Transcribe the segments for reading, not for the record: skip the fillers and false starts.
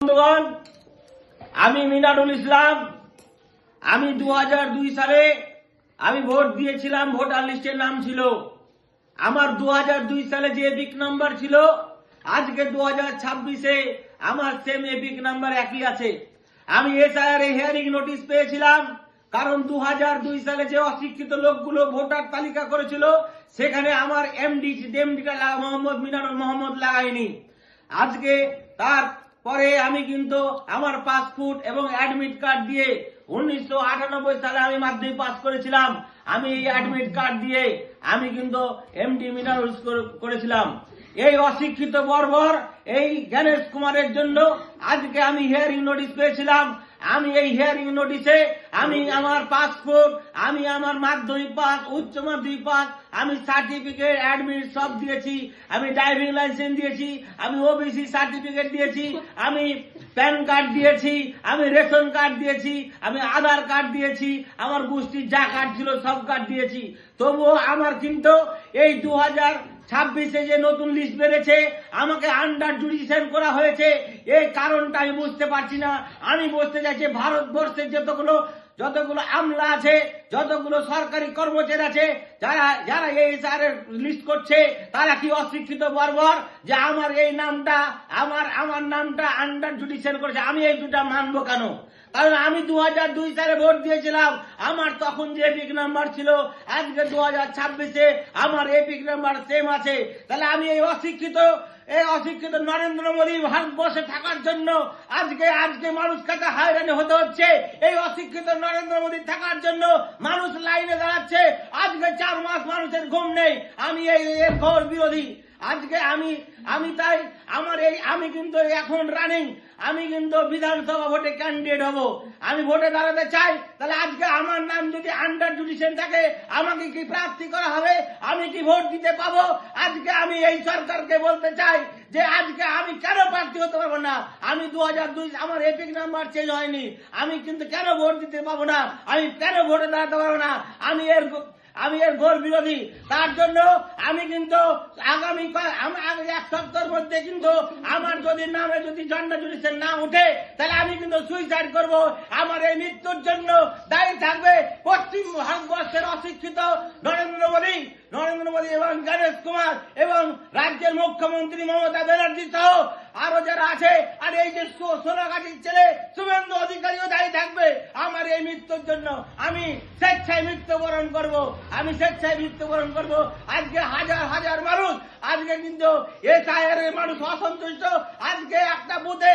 বন্ধুগণ, আমি মিনারুল ইসলাম। আমি 2002 সালে আমি ভোট দিয়েছিলাম, ভোটার লিস্টে নাম ছিল আমার 2002 সালে যে এপিক নাম্বার ছিল, আজকে 2026-এ আমার সেম এপিক নাম্বার একই আছে। আমি এসআইআর হিয়ারিং নোটিশ পেয়েছিলাম, কারণ 2002 সালে যে অশিক্ষিত লোকগুলো ভোটার তালিকা করেছিল, সেখানে আমার এমডিটা মোহাম্মদ মিনারুল মোহাম্মদ লাগাইনি। আজকে তারপরে আমি কিন্তু আমার পাসপোর্ট এবং অ্যাডমিট কার্ড দিয়ে 1998 সালে আমি মাধ্যমিক পাস করেছিলাম। আমি এই অ্যাডমিট কার্ড দিয়ে আমি কিন্তু এমডি মিনারুল করেছিলাম। এই অশিক্ষিত বর্বর এই জ্ঞানেশ কুমারের জন্য আজকে আমি হিয়ারিং নোটিশ পেয়েছিলাম। আমি এই হিয়ারিং নোটিশে আমি আমার পাসপোর্ট, আমি আমার মাধ্যমিক পাস, উচ্চ মাধ্যমিক পাস, আমি সার্টিফিকেট, অ্যাডমিট সব দিয়েছি। আমি ড্রাইভিং লাইসেন্স দিয়েছি, আমি ওবিসি সার্টিফিকেট দিয়েছি, আমি প্যান কার্ড দিয়েছি, আমি রেশন কার্ড দিয়েছি, আমি আধার কার্ড দিয়েছি, আমার গোষ্ঠীর যা কার্ড ছিল সব কার্ড দিয়েছি। তবুও আমার কিন্তু এই 2026-এ যে নতুন লিস্ট বেড়েছে, আমাকে আন্ডার জুডিশন করা হয়েছে। এই কারণটা আমি বুঝতে পারছি না। আমি বুঝতে চাইছি ভারতবর্ষের যতগুলো আমলা আছে, যতগুলো সরকারি কর্মচারী আছে, যারা এই এসআইআর লিস্ট করছে, তারা কি অশিক্ষিত বর্বর যে আমার এই নামটা আমার নামটা আন্ডার জুডিশন করেছে? আমি এই দুটা মানবো কেন? কারণ আমি 2002 সালে ভোট দিয়েছিলাম, আমার তখন যে এপিক নাম্বার ছিল, আজকে 2026-এ আমার এপিক নাম্বার সেম আছে। তাহলে আমি এই অশিক্ষিত নরেন্দ্র মোদী ভারতবর্ষে থাকার জন্য আজকে মানুষ কাছে হয়রানি হতে হচ্ছে। এই অশিক্ষিত নরেন্দ্র মোদী থাকার জন্য মানুষ লাইনে দাঁড়াচ্ছে। আজকে 4 মাস মানুষের ঘুম নেই। আমি এর ঘোর বিরোধী। আজকে আমি কিন্তু এখন রানিং, আমি কিন্তু বিধানসভা ভোটে ক্যান্ডিডেট হব। আমি ভোটে দাঁড়াতে চাই। তাহলে আজকে আমার নাম যদি আন্ডার জুডিশন থাকে, আমাকে কি প্রার্থী করা হবে? আমি কি ভোট দিতে পাবো? আজকে আমি এই সরকারকে বলতে চাই যে আজকে আমি কেন প্রার্থী হতে পারবো না? আমি 2002 আমার এপিক নাম্বার চেঞ্জ হয়নি, আমি কিন্তু কেন ভোট দিতে পাবো না? আমি কেন ভোটে দাঁড়াতে পারবো না? আমি এর ঘোর বিরোধী। তার জন্য আমি কিন্তু আগামী 1 সপ্তাহের মধ্যে কিন্তু আমার নামে যদি জন্ডা জুডিশন না উঠে, তাহলে আমি কিন্তু সুইসাইড করব। আমার এই মৃত্যুর জন্য দায়ী থাকবে পশ্চিম ভারতবর্ষের অশিক্ষিত নরেন্দ্র মোদী এবং জ্ঞানেশ কুমার এবং রাজ্যের মুখ্যমন্ত্রী মমতা ব্যানার্জি সহ আরো যারা আছে। আর এই যে সোনাগাছির ছেলে শুভেন্দু অধিকারীও দায়ী থাকবে আমার এই মৃত্যুর জন্য। আমি স্বেচ্ছায় মৃত্যুবরণ করব। আজকে হাজার মানুষ, আজকে কিন্তু এসআইআর এর মানুষ অসন্তুষ্ট। আজকে একটা বুথে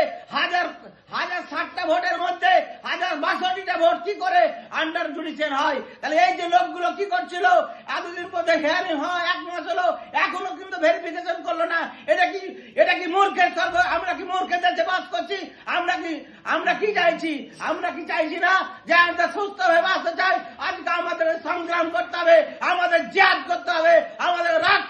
1060টা ভোটের মধ্যে 1062টা ভোট কি করে আন্ডার জুডিশন হয়? তাহলে এই যে লোকগুলো কি করছিল এতদিন পরে হিয়ারিং হয়, 1 মাস হলো, এখনো কিন্তু ভেরিফিকেশন করলো না। এটা কি মূর্খের সর্ব? আমরা কি মূর্খের দেশে বাস করছি? আমরা কি চাইছি না যে আমরা সুস্থ হয়ে বাঁচতে চাই? আজকে আমাদের সংগ্রাম করতে হবে, আমাদের জিহাদ করতে হবে, আমাদের রাস্তা